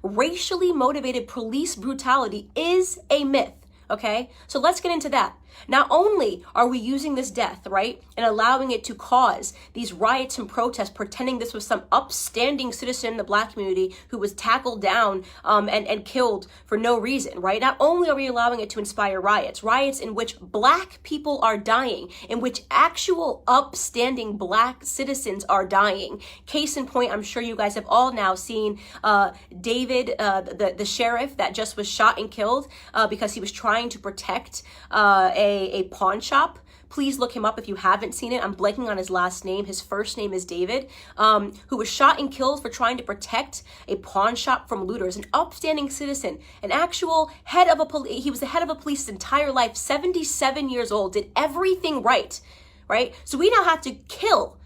racially motivated police brutality is a myth. Okay, so let's get into that. Not only are we using this death, right, and allowing it to cause these riots and protests, pretending this was some upstanding citizen in the Black community who was tackled down and killed for no reason, right? Not only are we allowing it to inspire riots in which Black people are dying, in which actual upstanding Black citizens are dying. Case in point, I'm sure you guys have all now seen David, the sheriff that just was shot and killed because he was trying to protect a pawn shop. Please look him up if you haven't seen it. I'm blanking on his last name. His first name is David, who was shot and killed for trying to protect a pawn shop from looters, an upstanding citizen, an actual head of a police. He was the head of a police his entire life, 77 years old, did everything right? So we now have to kill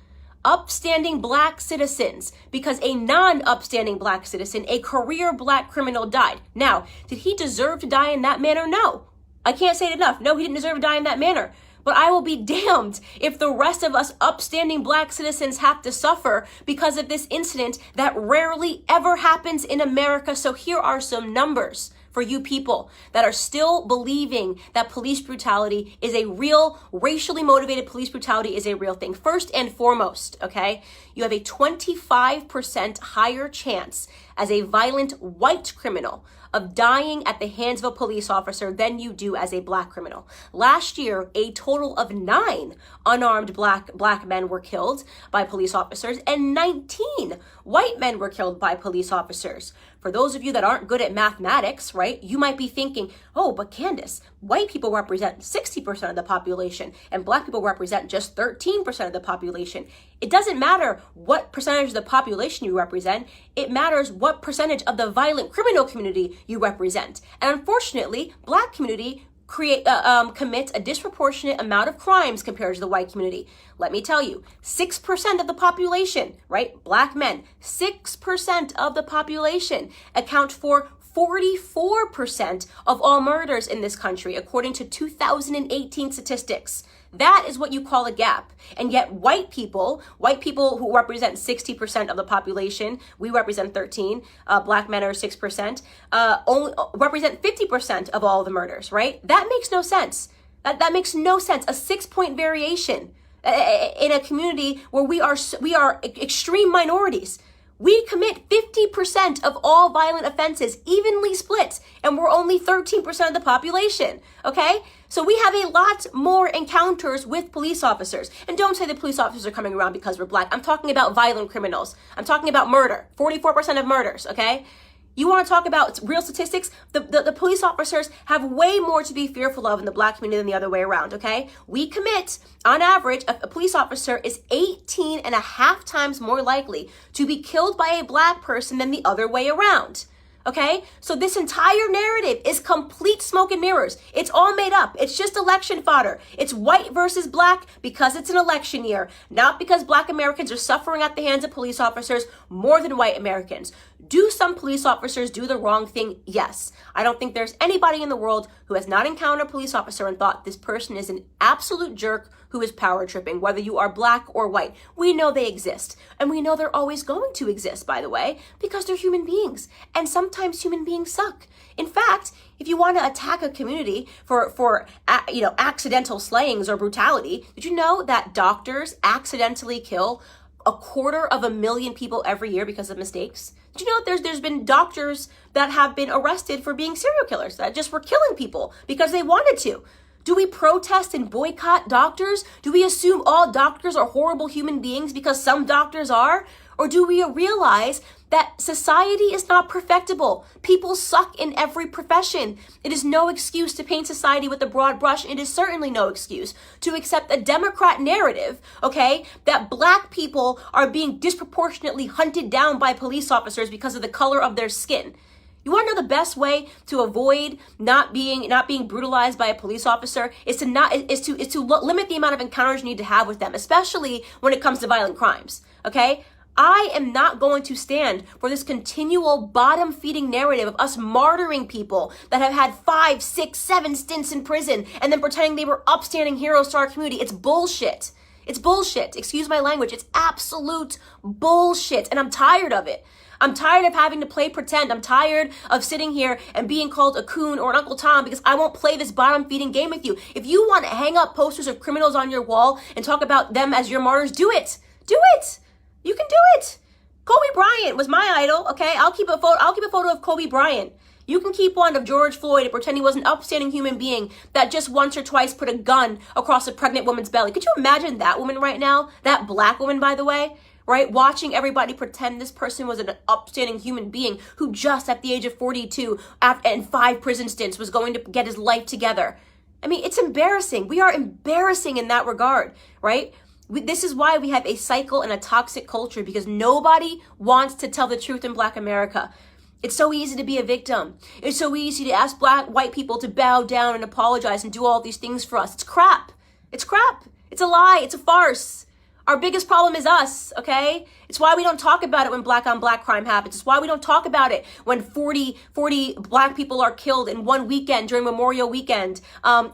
upstanding Black citizens because a non-upstanding Black citizen, a career Black criminal, died. Now, did he deserve to die in that manner? No. I can't say it enough. No, he didn't deserve to die in that manner. But I will be damned if the rest of us upstanding Black citizens have to suffer because of this incident that rarely ever happens in America. So here are some numbers for you people that are still believing that police brutality is a real, racially motivated police brutality is a real thing. First and foremost, okay, you have a 25% higher chance as a violent white criminal of dying at the hands of a police officer than you do as a Black criminal. Last year, a total of 9 unarmed black men were killed by police officers and 19 white men were killed by police officers. For those of you that aren't good at mathematics, right, you might be thinking, oh, but Candace, white people represent 60% of the population and Black people represent just 13% of the population. It doesn't matter what percentage of the population you represent. It matters what percentage of the violent criminal community you represent. And unfortunately, Black community commits a disproportionate amount of crimes compared to the white community. Let me tell you, 6% of the population, right? Black men, 6% of the population account for 44% of all murders in this country, according to 2018 statistics. That is what you call a gap. And yet white people who represent 60% of the population, we represent 13, Black men are 6%, only represent 50% of all the murders, right? That makes no sense. That makes no sense. A 6-point variation in a community where we are extreme minorities. We commit 50% of all violent offenses, evenly split, and we're only 13% of the population, okay? So we have a lot more encounters with police officers. And don't say the police officers are coming around because we're Black. I'm talking about violent criminals. I'm talking about murder, 44% of murders, okay? You want to talk about real statistics? The police officers have way more to be fearful of in the Black community than the other way around, okay? We commit, on average, a police officer is 18 and a half times more likely to be killed by a Black person than the other way around. Okay, so this entire narrative is complete smoke and mirrors. It's all made up. It's just election fodder. It's white versus Black because it's an election year, not because Black Americans are suffering at the hands of police officers more than white Americans. Do some police officers do the wrong thing? Yes. I don't think there's anybody in the world who has not encountered a police officer and thought this person is an absolute jerk who is power tripping, whether you are Black or white. We know they exist. And we know they're always going to exist, by the way, because they're human beings. And sometimes human beings suck. In fact, if you want to attack a community for accidental slayings or brutality, did you know that doctors accidentally kill 250,000 people every year because of mistakes? Did you know that there's been doctors that have been arrested for being serial killers that just were killing people because they wanted to? Do we protest and boycott doctors? Do we assume all doctors are horrible human beings because some doctors are? Or do we realize that society is not perfectible? People suck in every profession. It is no excuse to paint society with a broad brush. It is certainly no excuse to accept a Democrat narrative, okay, that Black people are being disproportionately hunted down by police officers because of the color of their skin. You want to know the best way to avoid not being brutalized by a police officer is to limit the amount of encounters you need to have with them, especially when it comes to violent crimes. Okay? I am not going to stand for this continual bottom-feeding narrative of us martyring people that have had 5, 6, 7 stints in prison and then pretending they were upstanding heroes to our community. It's bullshit. It's bullshit. Excuse my language. It's absolute bullshit. And I'm tired of it. I'm tired of having to play pretend. I'm tired of sitting here and being called a coon or an Uncle Tom because I won't play this bottom feeding game with you. If you want to hang up posters of criminals on your wall and talk about them as your martyrs, do it. Do it. You can do it. Kobe Bryant was my idol, okay? I'll keep a photo of Kobe Bryant. You can keep one of George Floyd and pretend he was an upstanding human being that just once or twice put a gun across a pregnant woman's belly. Could you imagine that woman right now? That black woman, by the way, right? Watching everybody pretend this person was an upstanding human being who just at the age of 42 and 5 prison stints was going to get his life together. I mean, it's embarrassing. We are embarrassing in that regard, right? This is why we have a cycle and a toxic culture, because nobody wants to tell the truth in Black America. It's so easy to be a victim. It's so easy to ask white people to bow down and apologize and do all these things for us. It's crap. It's crap. It's a lie. It's a farce. Our biggest problem is us, okay? It's why we don't talk about it when black on black crime happens. It's why we don't talk about it when 40 black people are killed in one weekend during Memorial Weekend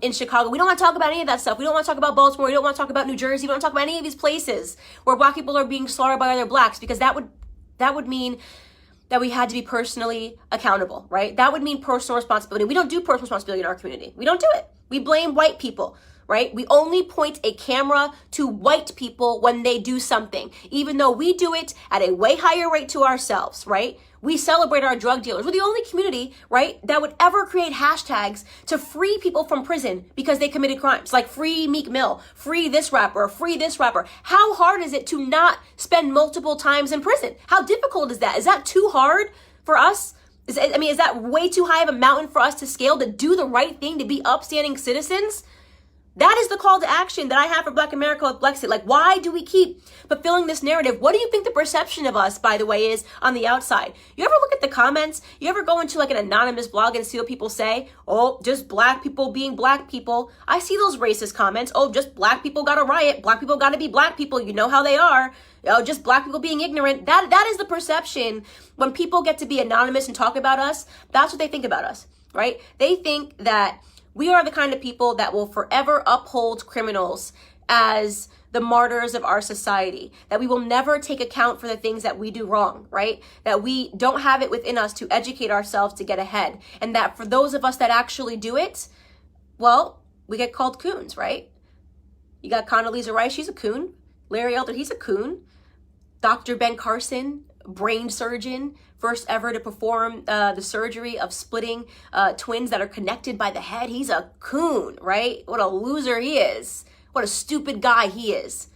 in Chicago. We don't want to talk about any of that stuff. We don't want to talk about Baltimore. We don't want to talk about New Jersey. We don't talk about any of these places where black people are being slaughtered by other blacks, because that would mean that we had to be personally accountable, right? That would mean personal responsibility. We don't do personal responsibility in our community. We don't do it. We blame white people, right? We only point a camera to white people when they do something, even though we do it at a way higher rate to ourselves, right? We celebrate our drug dealers. We're the only community, right, that would ever create hashtags to free people from prison because they committed crimes, like free Meek Mill, free this rapper, free this rapper. How hard is it to not spend multiple times in prison? How difficult is that? Is that too hard for us? Is that way too high of a mountain for us to scale, to do the right thing, to be upstanding citizens? That is the call to action that I have for Black America with Blexit. Like, why do we keep fulfilling this narrative? What do you think the perception of us, by the way, is on the outside? You ever look at the comments? You ever go into like an anonymous blog and see what people say? Oh, just black people being black people. I see those racist comments. Oh, just black people got to riot. Black people got to be black people. You know how they are. Oh, just black people being ignorant. That is the perception. When people get to be anonymous and talk about us, that's what they think about us, right? They think that we are the kind of people that will forever uphold criminals as the martyrs of our society, that we will never take account for the things that we do wrong, right? That we don't have it within us to educate ourselves to get ahead. And that for those of us that actually do it, well, we get called coons, right? You got Condoleezza Rice, she's a coon. Larry Elder, he's a coon. Dr. Ben Carson, brain surgeon, first ever to perform the surgery of splitting twins that are connected by the head. He's a coon, right? What a loser he is. What a stupid guy he is.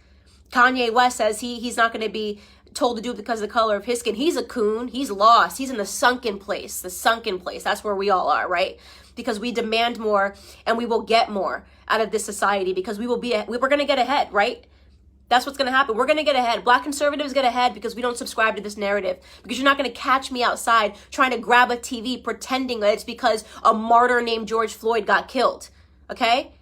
Kanye West says he's not going to be told to do it because of the color of his skin. He's a coon. He's lost. He's in the sunken place. The sunken place. That's where we all are, right? Because we demand more and we will get more out of this society, because we're going to get ahead, right? That's what's going to happen. We're going to get ahead. Black conservatives get ahead because we don't subscribe to this narrative. Because you're not going to catch me outside trying to grab a TV pretending that it's because a martyr named George Floyd got killed. Okay?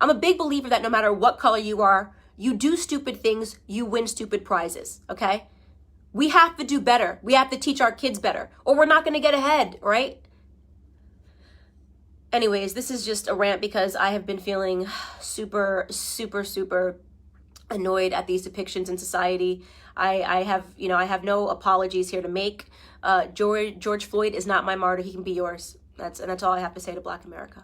I'm a big believer that no matter what color you are, you do stupid things, you win stupid prizes. Okay? We have to do better. We have to teach our kids better, or we're not going to get ahead, right? Anyways, this is just a rant because I have been feeling super annoyed at these depictions in society. I have no apologies here to make. George Floyd is not my martyr. He can be yours. That's all I have to say to Black America.